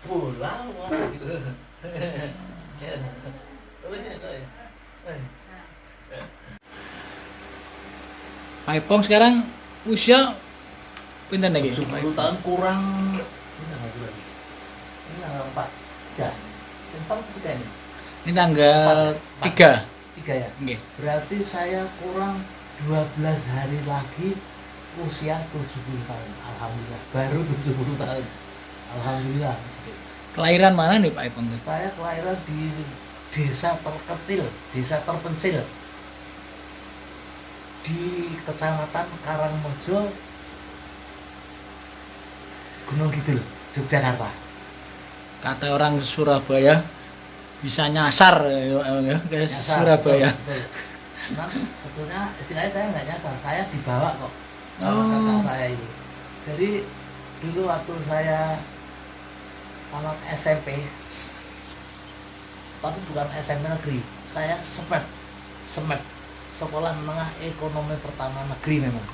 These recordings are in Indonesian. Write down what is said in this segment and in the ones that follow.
bola wah gitu. Ya. Terus ya coy. Pak Ipong sekarang usia pinten lagi? 70 tahun kurang ini tanggal berapa lagi? Ini tanggal 4 3 4 3 ini Ini tanggal 4, 3. 3 ya? Nggih. Berarti saya kurang 12 hari lagi usia 70 tahun. Alhamdulillah, baru 70 tahun. Alhamdulillah. Kelahiran mana nih Pak Ipong? Saya kelahiran di desa terkecil, desa terpencil di Kecamatan Karangmojo, Gunung Kidul, Yogyakarta. Kata orang Surabaya bisa nyasar ya, ke Nyasar, Surabaya. betul. Cuman sebetulnya istilahnya saya nggak nyasar, saya dibawa kok sama Oh. kakak saya itu. Jadi dulu waktu saya tamat SMP, tapi bukan SMP negeri, saya SMEP, Sekolah Menengah Ekonomi Pertama Negeri memang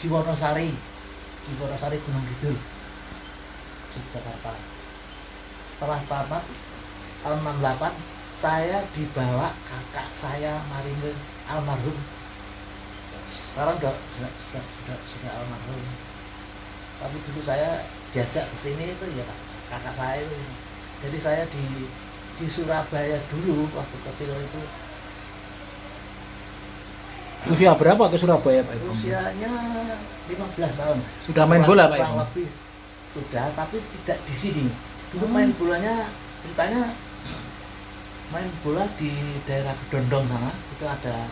di Wonosari, Gunung Kidul, Yogyakarta. Setelah tamat tahun 68, saya dibawa kakak saya marinir almarhum. Sekarang sudah almarhum. Tapi dulu saya diajak ke sini itu ya kakak saya itu. Jadi saya di Surabaya dulu waktu kecil itu. Usia berapa ke Surabaya Pak Ipong? Usianya 15 tahun. Sudah main bola Pak Kurang Ipong? lebih sudah, tapi tidak di sini. Dulu main bolanya, ceritanya main bola di daerah Bedondong sana. Itu ada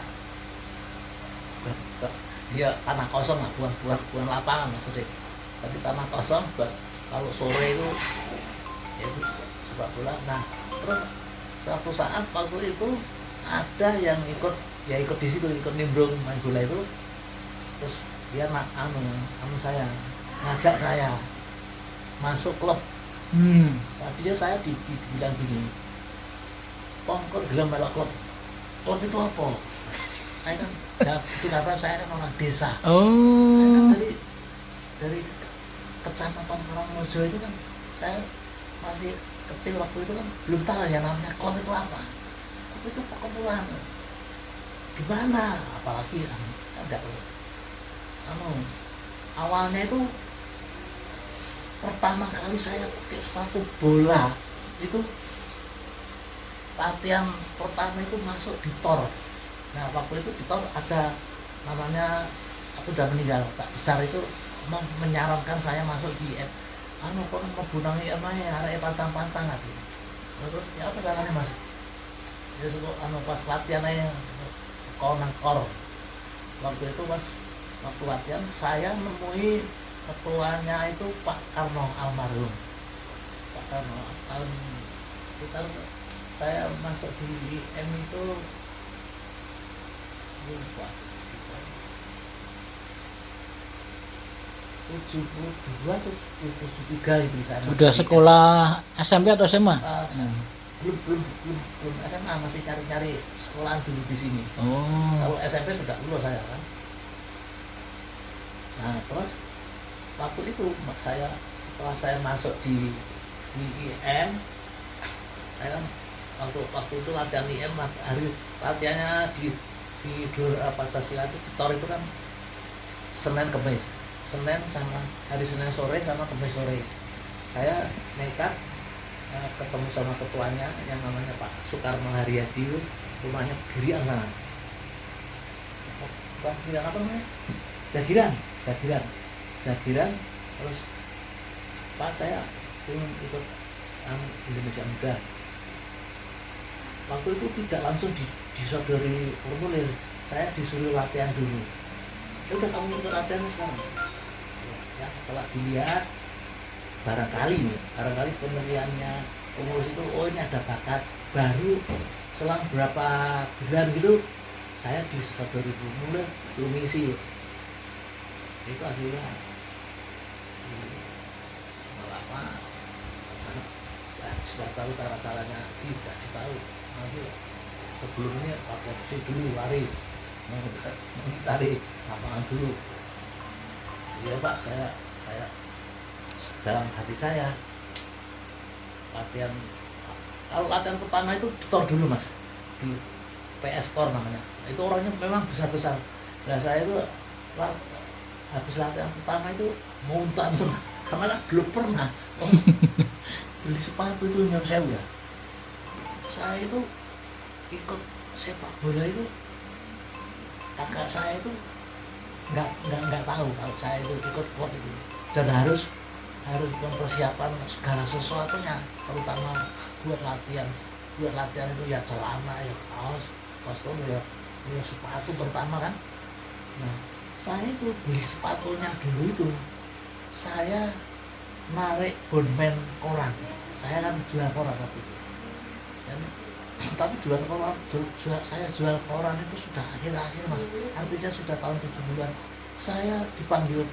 ya tanah kosong lah, bukan lapangan maksudnya. Tapi tanah kosong buat kalau sore itu ya itu sepak bola. Nah, terus suatu saat waktu itu ada yang ikut di situ, ikut nimbrung main bola itu. Terus dia anu saya ngajak saya masuk klub. Tadinya saya dibilang gini, Pong kok gelem melok klub itu apa? Saya kan itu karena saya kan orang desa. Saya kan Oh. dari Kecamatan Karangmojo itu kan, saya masih kecil waktu itu kan belum tahu ya namanya klub itu apa. Klub itu perkumpulan. Gimana? Apalagi enggak awalnya itu pertama kali saya pakai sepatu bola itu latihan pertama itu masuk di Tor. Nah waktu itu di Tor ada namanya, aku udah meninggal, Pak Besar itu menyarankan saya masuk di kok mau bunangi arek pantang-pantang gitu. Terus ya apa caranya Mas? Ya suruh pas latihan aja kor. Waktu itu pas waktu latihan saya nemui ketuanya itu Pak Karno almarhum. Pak Karno tahun sekitar saya masuk di IM itu lupa sekitar 72 atau 73 itu saya Sudah masuk sekolah SMP atau SMA? belum SMA, masih cari sekolahan dulu di sini. Oh. Kalau SMP sudah lulus saya kan. Nah terus waktu itu setelah saya masuk di IM, saya kan waktu itu latihan IM, hari latihannya di Pancasila itu di Tor itu kan Senin sama hari Senin sore sama Kamis sore. Saya nekat ketemu sama ketuanya yang namanya Pak Soekarno Haryadi, rumahnya Girian sana. Girian apa namanya? Jagiran. Terus Pak saya ingin ikut Indonesia Muda. Waktu itu tidak langsung disodori formulir, saya disuruh latihan dulu. Ya udah kamu ikut latihan sekarang. Ya setelah dilihat barangkali penilaiannya pengurus itu ini ada bakat, baru selang berapa bulan gitu saya disodori formulir mengisi. Itu akhirnya lama sudah tahu cara-caranya, dikasih tahu nanti sebelumnya pakai dulu lari mengitari lapangan dulu. Iya Pak, saya dalam hati saya latihan, kalau latihan pertama itu di tor dulu mas, di PS Tor namanya, itu orangnya memang besar-besar. Nah saya itu habis latihan pertama itu muntah-muntah karena kan belum pernah beli sepatu itu nyon sewu ya. Saya itu ikut sepak bola itu, kakak saya itu nggak tahu kalau saya itu ikut klub itu, dan harus mempersiapkan segala sesuatunya, terutama buat latihan itu ya celana, ya kaos, kostum, ya sepatu pertama kan. Nah saya itu beli sepatunya dulu itu, saya narik bonmen koran, saya kan jual koran waktu itu. Dan tapi saya jual koran itu sudah akhir-akhir mas, artinya sudah tahun 70-an. Saya dipanggil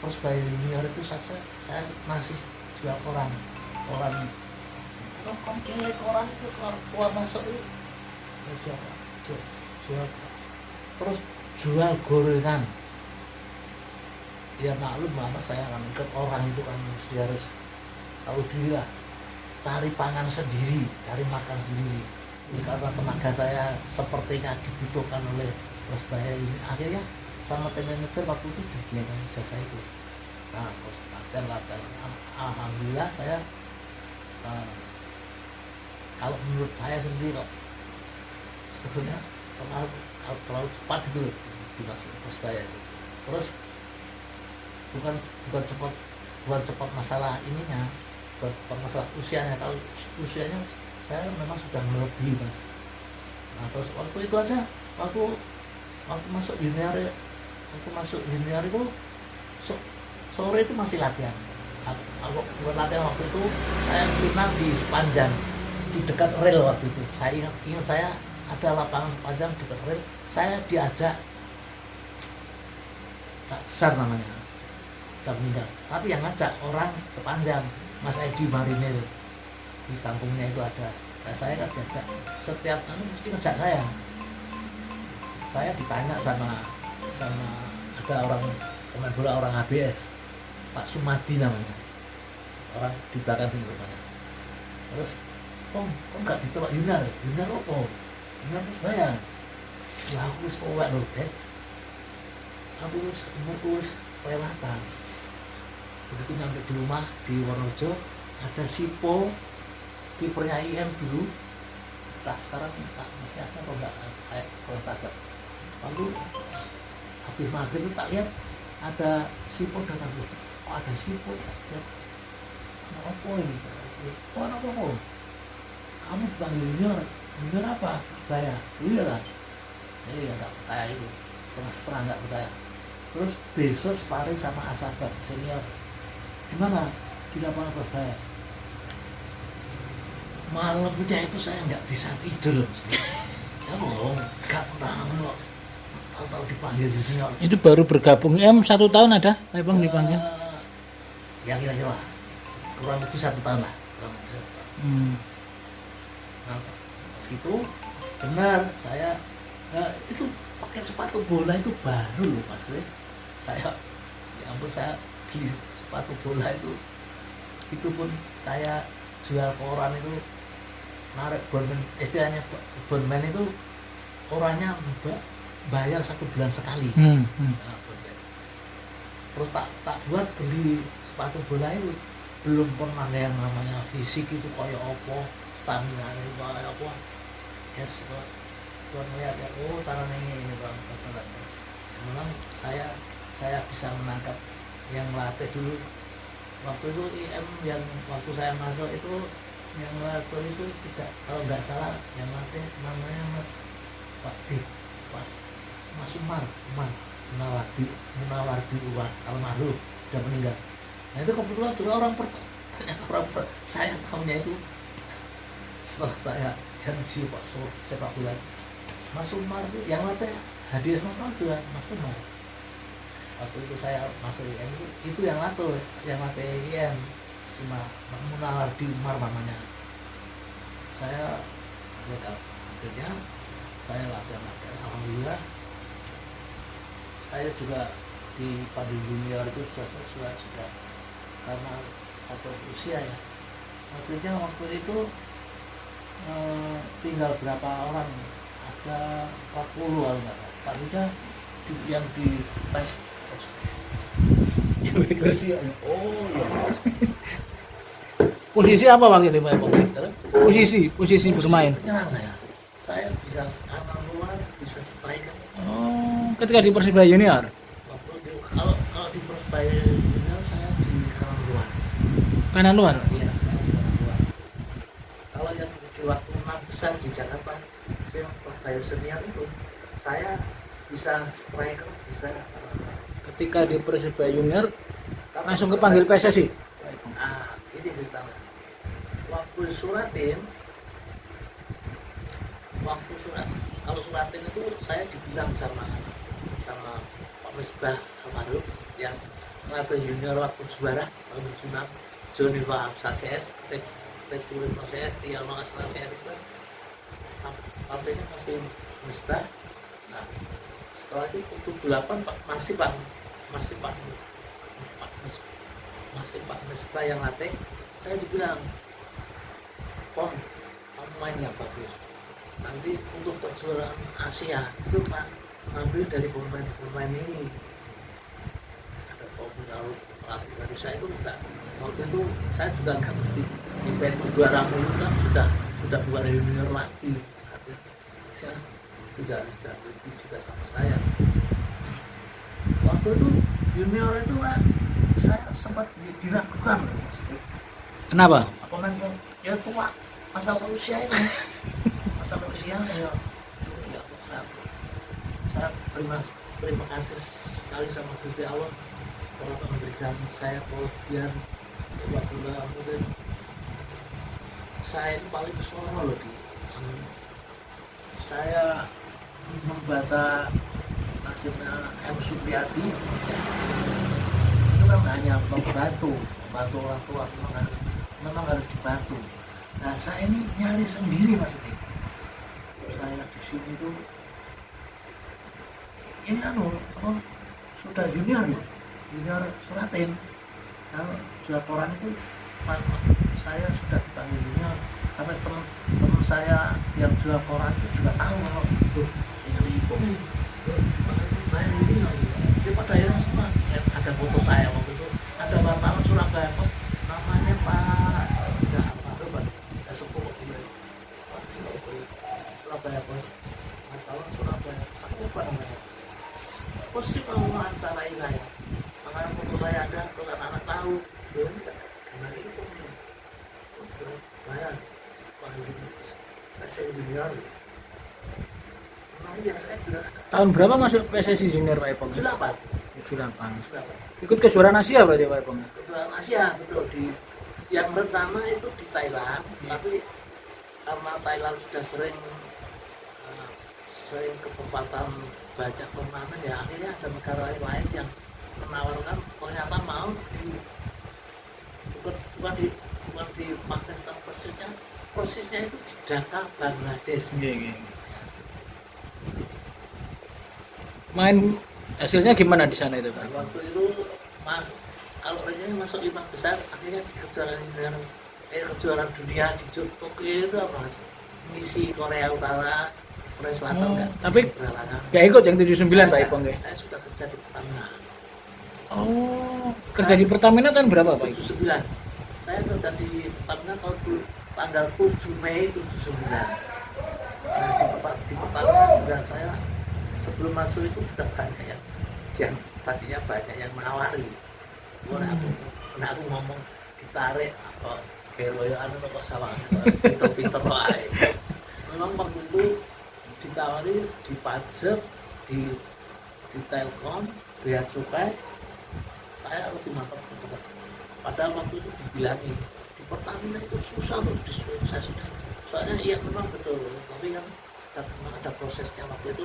Persebaya Junior itu saya masih jual koran koran itu keluar masuk itu jual, terus jual gorengan. Ya maklum lah mas, saya kan ikut orang itu kan mesti harus tahu diri lah, cari pangan sendiri, cari makan sendiri. Karena tenaga saya sepertinya dibutuhkan oleh Persebaya ini, akhirnya sama tim manajer waktu itu dibelikan jasa itu. Nah terus latihan, alhamdulillah saya kalau menurut saya sendiri kok sebetulnya terlalu cepat itu dimasuk Persebaya itu. Terus bukan cepat masalah ininya, bukan masalah usianya. Kalau usianya saya memang sudah melebihi mas. Nah terus waktu itu aja, waktu masuk junior itu sore itu masih latihan. Aku bukan latihan waktu itu, saya final di Sepanjang, di dekat rel waktu itu. Saya ingat saya ada lapangan Sepanjang dekat rel. Saya diajak Cak Besar namanya, udah meninggal, tapi yang ngajak orang Sepanjang, Mas Edi Marinir, di kampungnya itu ada. Nah saya kan diajak, setiap mesti ngajak saya ditanya sama ada orang pemain bola, orang ABS, Pak Sumadi namanya, orang di belakang sini rumahnya. Terus kok nggak dicoba Yunar apa? Yunar Persebaya. Ya aku wis tuwek lho, Dek. Aku wis kelewatan. Begitu nyampe di rumah di Wonorejo, ada Sipo, kipernya IM dulu. Entah sekarang masih ada atau enggak, kalau tak ada. Lalu habis maghrib tak lihat ada Sipo datang. Oh ada Sipo, tak lihat. Apa ini? Oh apa? Kamu dipanggil Junior apa? Persebaya. Iya kan? Enggak percaya itu, setengah enggak percaya. Terus besok sparring sama Asaba senior. Di mana? Di lapangan Persebaya. Malamnya itu saya nggak bisa tidur. Ya bohong, nggak pernah loh. Tahu-tahu dipanggil junior. Itu baru bergabung 1 tahun ada, Bang dipanggil? Ya kira-kira kurang lebih 1 tahun lah. Nah, segitu benar saya itu pakai sepatu bola itu baru loh mas. Saya ya ampun, saya beli sepatu bola itu pun saya jual koran itu, narik bonmen, istilahnya bonmen itu orangnya bayar 1 bulan sekali. Nah, terus tak buat beli sepatu bola itu, belum pernah yang namanya fisik itu kayak apa, stamina itu kayak apa. Yes, tuan melihat ya, oh tangan ini bang, memang saya bisa menangkap yang latih dulu. Waktu itu IM yang waktu saya masuk itu, yang latih itu tidak, kalau nggak salah yang latih namanya Mas Umar Munawardi Uwar, almarhum, sudah meninggal. Nah itu kebetulan juga orang saya tahunya itu setelah saya janji Pak sepak bola. Mas Umar itu yang latih hadiah semua juga Mas Umar. Waktu itu saya masuk IM itu yang latih IM cuma Munawardi Umar namanya. Saya akhirnya saya latihan, alhamdulillah saya juga di Padu Junior itu sudah karena faktor usia ya. Artinya waktu itu tinggal berapa orang, ada 40 kalau nggak salah. Pak Yuda yang di tes. Oh iya. Posisi apa waktu itu Pak Ipong? Posisi bermain. Penyerang ya. Saya bisa kanan luar, bisa striker. Oh, ketika di Persibaya Junior. Kalau di Persibaya Junior saya di kanan luar. Kanan luar. Iya, saya di kanan luar. Kalau yang di waktu 6 besar di Jakarta, yang Persibaya Senior itu saya bisa striker, bisa Ketika di Persibaya Junior langsung kepanggil PSSI. Nah, ini ceritanya. Waktu Suratin, kalau Suratin itu saya dibilang sama Pak Misbah Almarhum yang ngelatih junior waktu juara tahun 76, Joni Wahab CS, Ketek Furin CS, Ria Mangasna CS itu kan partainya masih Misbah. Nah, setelah itu 78 masih Pak Misbah yang latih. Saya dibilang, Pom, kamu main yang bagus. Nanti untuk kejuaraan Asia itu Pak ngambil dari pemain ini. Ada lalu pelatih dari saya itu enggak. Waktu itu saya juga nggak ngerti. Si Peter juara mulu kan sudah buat junior lagi. Artinya sudah lebih juga sama saya. Waktu itu junior itu Pak, saya sempat diragukan maksudnya. Kenapa? Apa kan ya tua, masalah usia itu. Masalah usia ya saya terima kasih sekali sama Gusti Allah telah memberikan saya kelebihan waktu kemudian saya ini paling solo loh saya membaca nasibnya M. Supriyadi itu kan hanya membantu orang tua, memang harus dibantu. Nah saya ini nyari sendiri maksudnya. Saya di sini tuh ini sudah junior Suratin. Kalau jual koran itu saya sudah dipanggil junior. Sampai teman saya yang jual koran itu juga tahu kalau ini nih bayar junior. Dia pada akhirnya semua ada foto saya waktu itu. Ada wartawan Surabaya Pos namanya Pak Surabaya Pos wartawan Surabaya aku lupa namanya. Pos dia mau wawancarai saya, makanya foto saya ada, kalau anak-anak tahu dia enggak karena ini pokoknya bayar saya junior. Nah iya saya juga Tahun berapa masuk PSSI Junior Pak Ipong? 78. 78. Ikut kejuaraan Asia berarti Pak Ipong? Kejuaraan Asia betul di yang pertama itu di Thailand, tapi karena Thailand sudah sering kesempatan banyak turnamen ya akhirnya ada negara lain yang menawarkan ternyata mau bukan di Pakistan persisnya itu di Dhaka Bangladesh. Iya. Main hasilnya gimana di sana itu Pak? Waktu itu kalau ini masuk 5 besar akhirnya di kejuaraan dunia di Tokyo itu apa mas? Misi Korea Utara, Korea Selatan enggak? Tapi berhalangan. gak ikut yang 79 Pak Ipong ya? Saya sudah kerja di Pertamina. Oh, kerja di Pertamina tahun berapa Pak Ipong? 79. Saya kerja di Pertamina tanggal 7 Mei 79. Nah di Pertamina juga saya sebelum masuk itu sudah banyak yang tadinya banyak yang menawari. Aku ngomong ditarik apa keloyo kok sama pinter wae. Memang waktu itu ditawari di pajak di Telkom, bea cukai saya lebih mantap. Padahal waktu itu dibilangi di Pertamina itu susah loh saya sudah. Soalnya iya memang betul, tapi kan ada prosesnya waktu itu.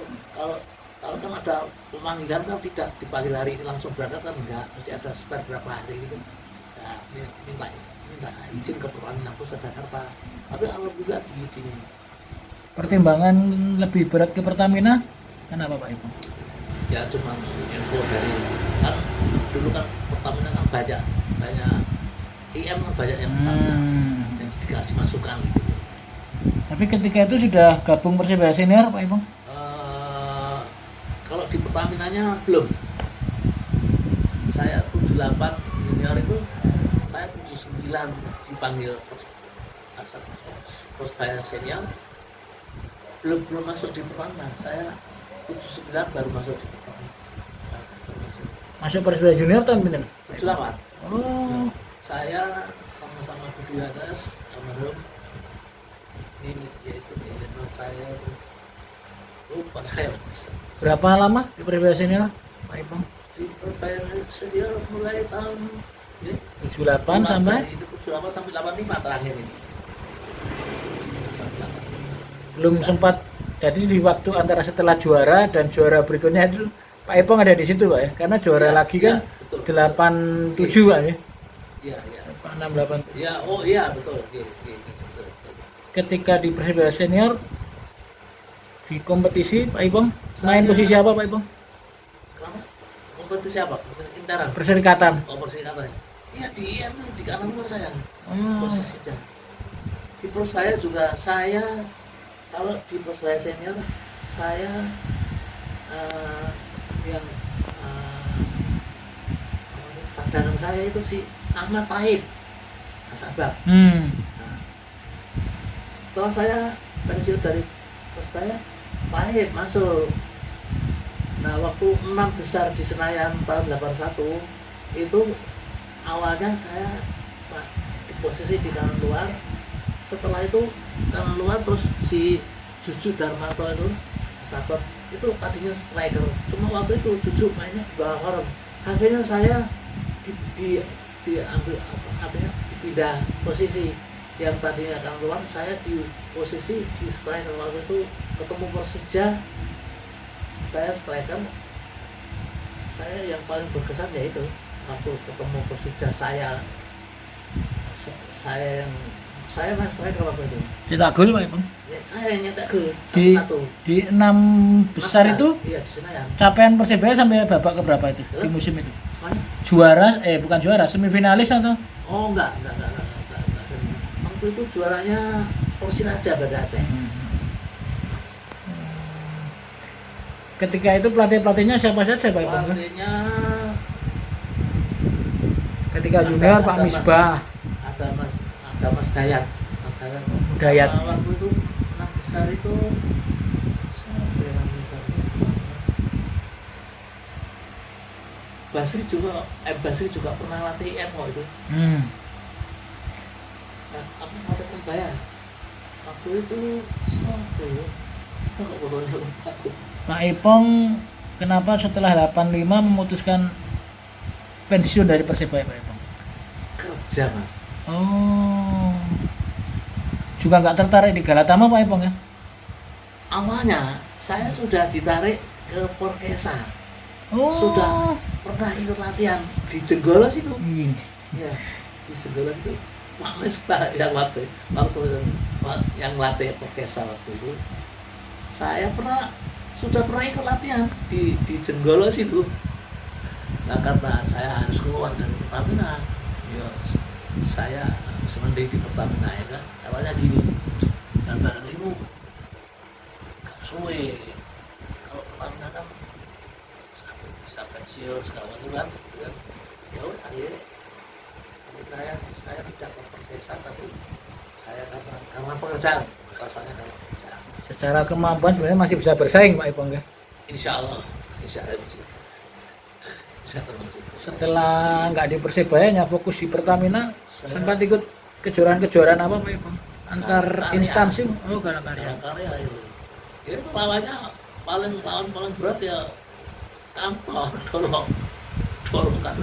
Kalau kan ada pemanggilan kan tidak dipanggil hari ini langsung berangkat kan enggak, mesti ada spare berapa hari gitu. Nah, minta izin ke Pertamina Pusat Jakarta. Tapi alhamdulillah diizinin. Pertimbangan lebih berat ke Pertamina kenapa Pak Ipong? Ya cuma info dari kan dulu kan Pertamina kan banyak IM kan banyak yang Pertamina yang dikasih masukan gitu. Tapi ketika itu sudah gabung Persebaya senior Pak Ipong? Kalau di Pertaminanya belum. Saya 78 junior itu, saya 79 dipanggil Persebaya senior, belum masuk di Pertamina. Saya 79 baru masuk di Pertamina. Masuk Persebaya junior tahun pinten? 78. Oh. Saya sama-sama Budi Atas almarhum ini, yaitu Nilai saya lupa saya. Berapa lama di Persebaya senior Pak Ipong? Di Persebaya senior mulai tahun 78 sampai? Itu 78 sampai 85 terakhir ini. Belum sempat, jadi di waktu antara setelah juara dan juara berikutnya itu Pak Ipong ada di situ Pak ya? Karena juara lagi kan betul. 87 Pak ya? Iya, iya. 68. Iya, oh iya betul. Betul. Ketika di Persebaya senior di kompetisi Pak Ipong main Saya- posisi apa Pak Ipong? Kenapa? Kompetisi apa? Kompetisi intaran. Perserikatan. Oh, perserikatan. Iya, di IM di kanan luar saya. Oh. Posisinya. Di Persebaya juga saya, kalau di Persebaya senior saya yang cadangan saya itu si Ahmad Taib Nasabah. Nah, setelah saya pensiun dari Persebaya, Taib masuk. Nah, waktu 6 besar di Senayan tahun 81 itu awalnya saya di posisi di kanan luar. Setelah itu kanan luar, terus si Juju Darmanto itu sahabat itu tadinya striker, cuma waktu itu Juju mainnya di bawah orang. Akhirnya saya diambil artinya dipindah posisi, yang tadinya kanan luar saya di posisi di striker. Waktu itu ketemu Persija, saya striker. Saya yang paling berkesan yaitu waktu ketemu Persija, saya main striker waktu itu. Cetak gol Pak Ipong. Ya, saya yang nyetak gol Di- satu. Di 6 besar itu Iya, di Senayan. capaian Persebaya sampai babak keberapa itu di musim itu? Mana? Juara bukan juara, semifinalis atau? Oh, enggak. Waktu itu juaranya Persiraja Banda Aceh. Ketika itu pelatihnya siapa saja Pak Ipong? Pelatihnya Ketika junior Pak Misbah. ada Mas Dayat. Dayat. Sama waktu itu anak besar itu siapa yang anak besar? Basri juga pernah latih IM kok itu. Nah, apa latih Persebaya? Waktu itu siapa ya? Kok fotonya lupa aku. Pak Ipong kenapa setelah 85 memutuskan pensiun dari Persebaya Pak Ipong? Kerja, Mas. Oh. Juga nggak tertarik di Galatama Pak Ipong ya? Awalnya saya sudah ditarik ke Porkesa. Oh. Sudah pernah ikut latihan di Jenggolos itu. Ih, Ya, di Jenggolos itu Pak Misbah yang waktu yang latih Porkesa waktu itu. Saya sudah pernah ikut latihan di Jenggolos itu. Nah, karena saya harus keluar dari Pertamina, ya saya harus mending di Pertamina ya kan. Katanya gini, dan badan itu suwe. Kalau Pertamina kan bisa pensiun segala macam kan. Ya wes akhirnya saya tidak berperkesa, tapi saya karena pekerjaan, rasanya karena pekerjaan. secara kemampuan sebenarnya masih bisa bersaing Pak Ipong ya? Insya Allah bisa termasuk. Setelah nggak di Persebaya nya fokus di Pertamina, sempat ikut kejuaraan-kejuaraan apa Pak Ipong? Antar Karya. instansi? Oh, karya. Karya itu. Itu lawannya lawan paling berat ya Kampo, Dolok kan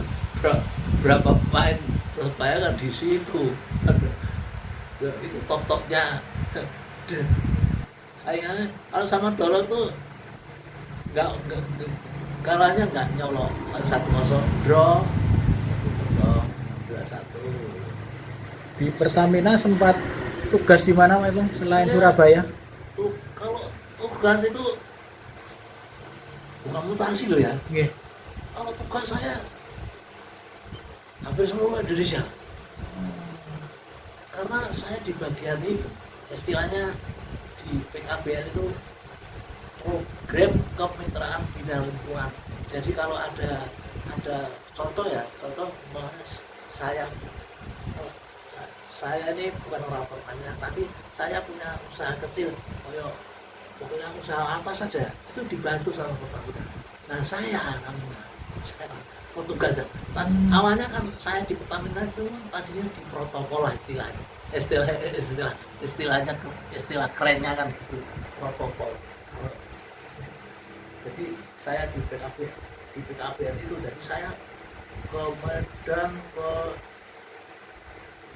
berapa pemain Persebaya kan di situ. Ya, itu top-topnya. Saingannya kalau sama Dolok tuh nggak kalahnya nggak nyolok, 1-0 draw, 1-0, 2-1. Di Pertamina sempat tugas di mana Pak Ipong selain Surabaya? Kalau tugas itu bukan mutasi loh ya. Nggih. Kalau tugas saya hampir seluruh Indonesia. karena saya di bagian ini istilahnya di PKBL itu program kemitraan bina lingkungan. Jadi kalau ada contoh ya, contoh saya saya ini bukan orang pertanian, tapi saya punya usaha kecil, pokoknya usaha apa saja itu dibantu sama Pertamina. Nah saya petugas. Awalnya kan saya di Pertamina itu tadinya di protokol lah istilah kerennya kan gitu, protokol. Jadi saya di PKBL itu, jadi saya ke Medan, ke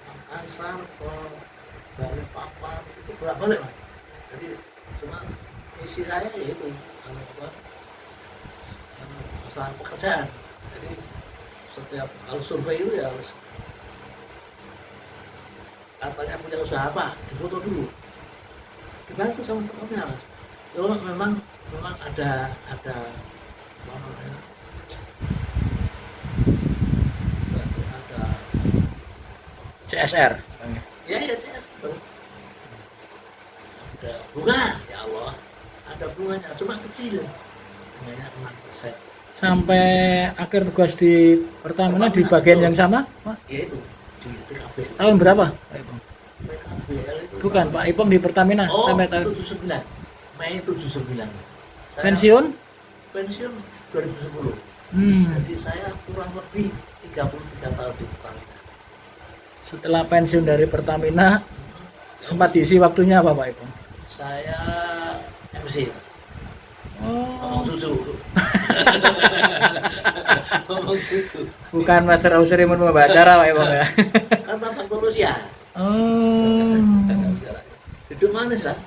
Makassar, ke Balikpapan, itu bolak-balik mas. Jadi cuma misi saya yaitu masalah pekerjaan. Jadi setiap kalau survei itu ya harus katanya punya usaha apa, difoto dulu, dibantu sama tokohnya mas. Kalau memang ada apa namanya, ada CSR. ya CS betul. Ada bunga, ya Allah, ada bunganya, cuma kecil, bunganya 6%. Sampai akhir tugas di Pertamina di bagian yang sama, Pak? Ya itu di PKBL. Tahun berapa, Pak Ipong? PKBL itu Bukan, Pak Ipong di Pertamina sampai tahun 79, Mei 79. Saya pensiun? pensiun 2010. Jadi saya kurang lebih 33 tahun di Pertamina. Setelah pensiun dari Pertamina, sempat diisi waktunya apa, Pak Ipong? Saya MC, Mas. Oh, Ngomong susu. Ngomong susu. bukan Master Ausrimun membawa acara, Pak Ipong ya? Karena faktor usia. Oh, Duduk manis lah.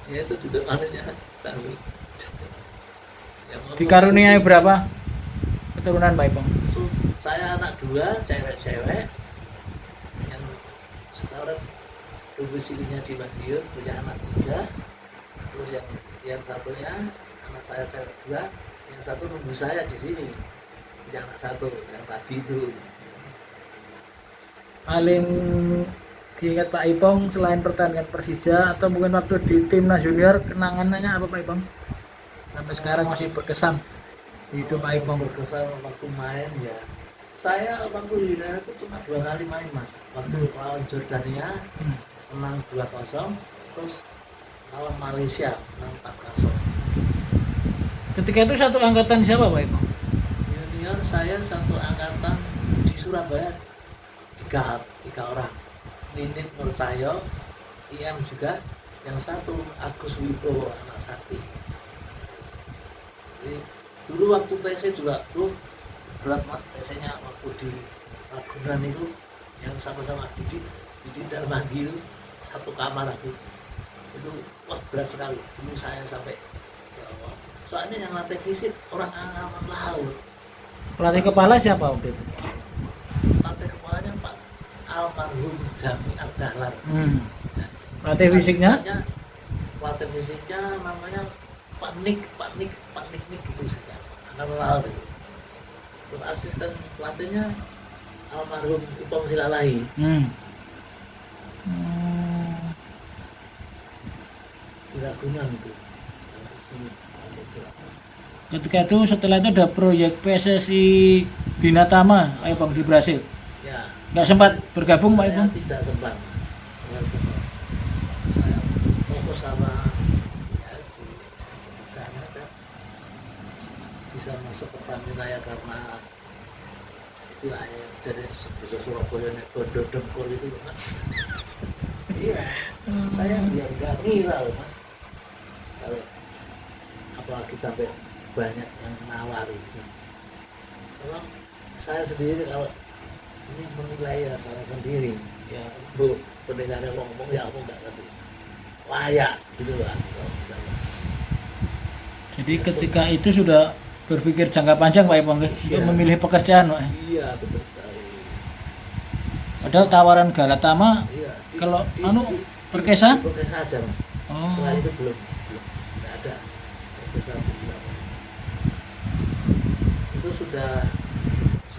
Ya itu duduk manisnya sambil. Ya, ngomong dikaruniai susu. berapa keturunan, Pak Ipong? Saya anak 2, cewek-cewek. Yang sekarang domisilinya di Madiun, punya anak 3. Terus yang satunya anak saya cewek 2, yang satu nunggu saya di sini, punya anak 1 yang tadi itu. Paling diingat Pak Ipong selain pertandingan Persija atau mungkin waktu di timnas junior, kenangannya apa, Pak Ipong? Sampai sekarang masih berkesan di hidup Pak Ipong. Berkesan waktu main ya. Saya waktu di Indonesia itu cuma 2 kali main mas. Waktu lawan Jordania menang 2-0, terus lawan Malaysia menang 4-0. Ketika itu satu angkatan siapa, Pak Ipong? Junior saya satu angkatan di Surabaya 3 orang. Nindit Nur Cahyo, IM juga, yang satu Agus Wibowo anak Sakti. Jadi, dulu waktu TC juga tuh berat mas, TC-nya waktu di Ragunan itu yang sama-sama Didi dan Manggi itu satu kamar aku. Itu wah berat sekali. Dulu saya sampai ya Allah. Soalnya yang latih fisik orang angkatan laut. Pelatih kepala siapa waktu itu? Latih kepalanya Pak almarhum Jami Ad-Dahlan. Pelatih fisiknya? Pelatih fisiknya namanya Pak Nik gitu sih, angkatan laut itu. Terus asisten pelatihnya almarhum Ipong Silalahi. Di Ragunan itu. Ketika itu setelah itu ada proyek PSSI Binatama, Pak Ipong di Brasil. Ya. Nggak sempat bergabung, Pak Ipong? Saya tidak sempat. Saya fokus sama ya di sana kan bisa masuk Pertamina ya karena istilahnya jadi bisa Surabaya nek bondo dengkul itu loh, mas. Iya, saya biar nggak ngira loh mas. Kalau apalagi sampai banyak yang nawari gitu. Kalau saya sendiri kalau ini menilai ya saya sendiri ya bu pendengarnya ngomong ya aku nggak ngerti layak gitu lah kalau misalnya. Jadi ketika itu sudah berpikir jangka panjang, Pak Ipong, untuk memilih pekerjaan, Pak. Iya betul sekali. Padahal tawaran Galatama, Iya, kalau Perkesa? Perkesa aja mas. Oh. Setelah itu belum nggak ada Perkesa belum ada. Itu sudah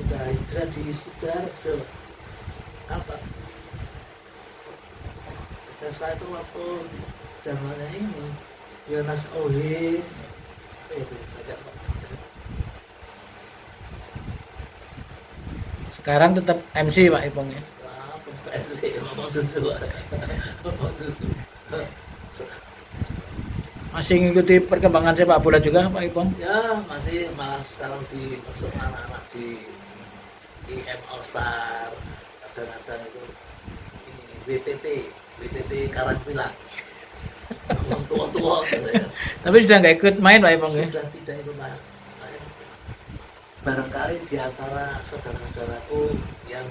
hijrah di Sidoarjo. Apa All-Star itu waktu zamannya ini Yonas Ohi apa itu agak Sekarang tetap MC Pak Ipong ya. PSC ngomong jujur ngomong jujur Masih ngikuti perkembangan sepak bola juga Pak Ipong? ya masih malah sekarang di masuk anak-anak di IM All-Star kadang-kadang itu ini WTT Karangpilang yang tua-tua gitu ya. Tapi sudah nggak ikut main Pak Ipong ya? Sudah tidak itu main. Barangkali di antara saudara-saudaraku yang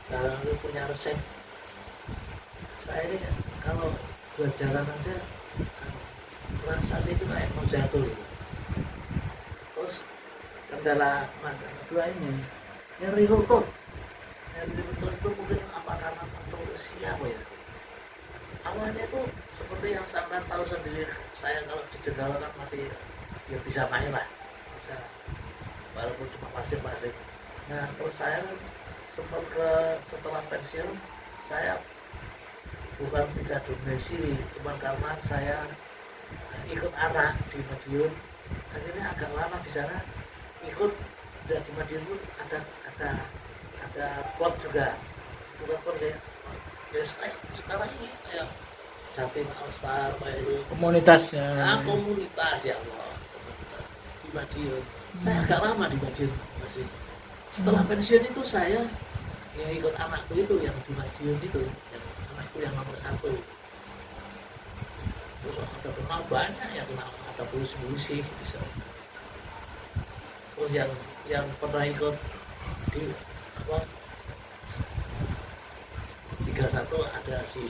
dalam itu punya resep. Saya ini kalau buat jalan aja perasaan itu kayak mau jatuh gitu. Terus kendala mas kedua ini nyeri lutut. Nyeri lutut itu mungkin apa karena faktor usia apa ya? Awalnya itu seperti yang sampean tahu sendiri, saya kalau di Jenderal kan masih ya bisa main lah, bisa walaupun cuma pasif-pasif. Nah terus saya sempat setelah pensiun saya bukan tidak donasi, cuma karena saya ikut anak di Madiun, akhirnya agak lama di sana ikut. Dan di Madiun pun ada klub juga, bukan klub ya. Ya sekarang ini kayak Jatim All-Star kayak itu Komunitas ya. nah, komunitas ya Allah, komunitas di Madiun. Saya agak lama di Madiun masih. Setelah pensiun itu saya ya ikut anakku itu yang di Madiun itu, yang anakku yang nomor 1. Terus ada kenal banyak yang kenal, ada polisi di sana. Terus yang pernah ikut di apa 31 ada si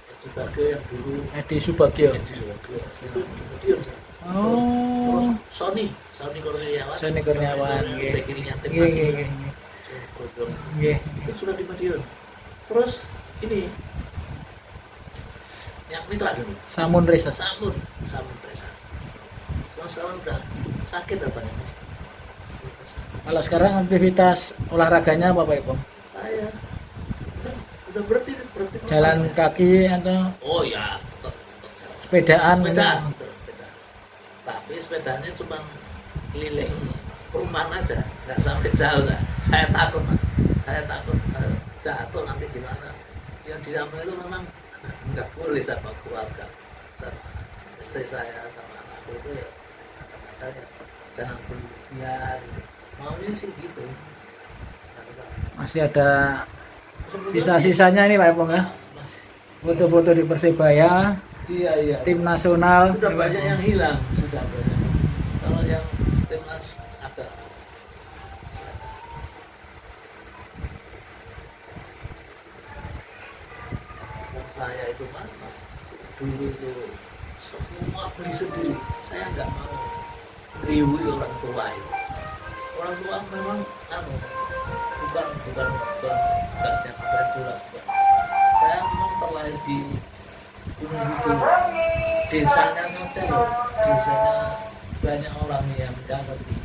Edi Bagio yang dulu Edi Subagio. itu di Madiun. Oh. Terus Sony Kurniawan. Sony Kurniawan, nggih. Bek kirinya tim Nggih, Persib. nggih, nggih. Godong. Nggih. Itu sudah di Madiun. Terus ini yang mitra gitu. Samun Resa. Samun Resa. Terus sekarang udah sakit katanya mas. Sakit Resa. Kalau sekarang aktivitas olahraganya apa Pak Ipong? Saya udah berhenti Jalan saya. kaki atau Oh ya, tetap jalan. sepedaan? Sepedaan. Tapi sepedanya cuma keliling perumahan aja, nggak sampai jauh lah. Saya takut mas, jatuh nanti gimana. Yang di dalam itu memang nggak boleh sama keluarga, sama istri saya, sama anakku itu ya kadang-kadang ya jangan berlebihan. Maunya sih gitu. Masih ada sisa-sisanya ini Pak Ipong ya? Masih. Foto-foto di Persebaya, Iya. tim nasional. Sudah banyak yang hilang, sudah banyak. Kalau yang timnas ada. Saya itu mas dulu itu semua beli sendiri. Saya nggak mau riwi orang tua itu. Orang tua memang bukan tugasnya pembantu lah. Saya memang terlahir di Gunung Kidul. Desanya saja loh, desanya banyak orang yang nggak ngerti.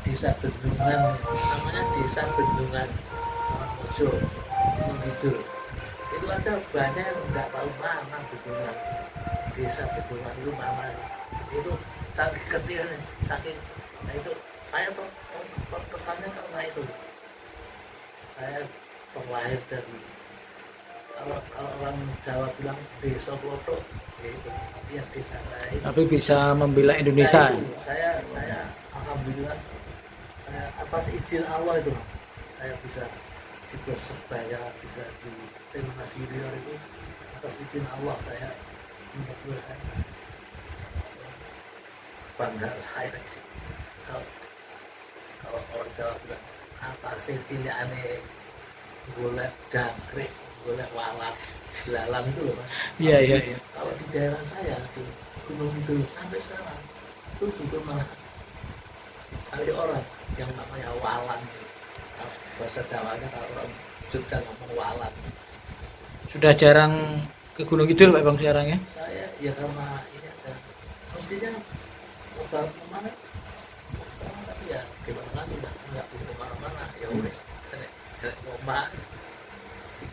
Desa Bendungan, namanya Desa Bendungan Mojo, Gunung Kidul. Itu aja banyak yang nggak tahu mana Bendungan. Desa Bendungan itu mana? Itu saking kecilnya, nah itu saya terkesannya karena itu. Saya terlahir dari kalau orang Jawa bilang desa Klothok, ya itu, tapi yang desa saya itu. Tapi bisa membela Indonesia. Nah, itu, saya alhamdulillah saya atas izin Allah itu mas, saya bisa di Persebaya, bisa di timnas junior itu atas izin Allah. Saya menurut saya bangga saya sih. Kalau orang Jawa bilang atas izin aneh golek jangkrik, golek walat, belalang itu loh mas. Iya. Kalau di daerah saya di Gunung itu sampai sekarang itu juga malah cari orang yang namanya walang. Kalau bahasa Jawanya kalau orang Jogja ngomong walang. Sudah jarang ke Gunung Kidul Pak Ipong sekarang ya? Saya ya karena ini ada mestinya lebaran kemana sama, tapi ya gimana lagi nggak bisa kemana-mana ya wes omah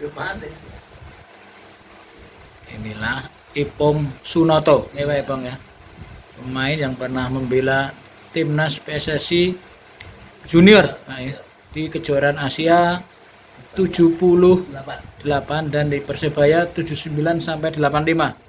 Ya manis. Inilah Ipong Sunoto, ya Pak Ipong ya. Pemain yang pernah membela timnas PSSI Junior Pak, ya, di kejuaraan Asia 78 8. dan di Persebaya 79 sampai 85.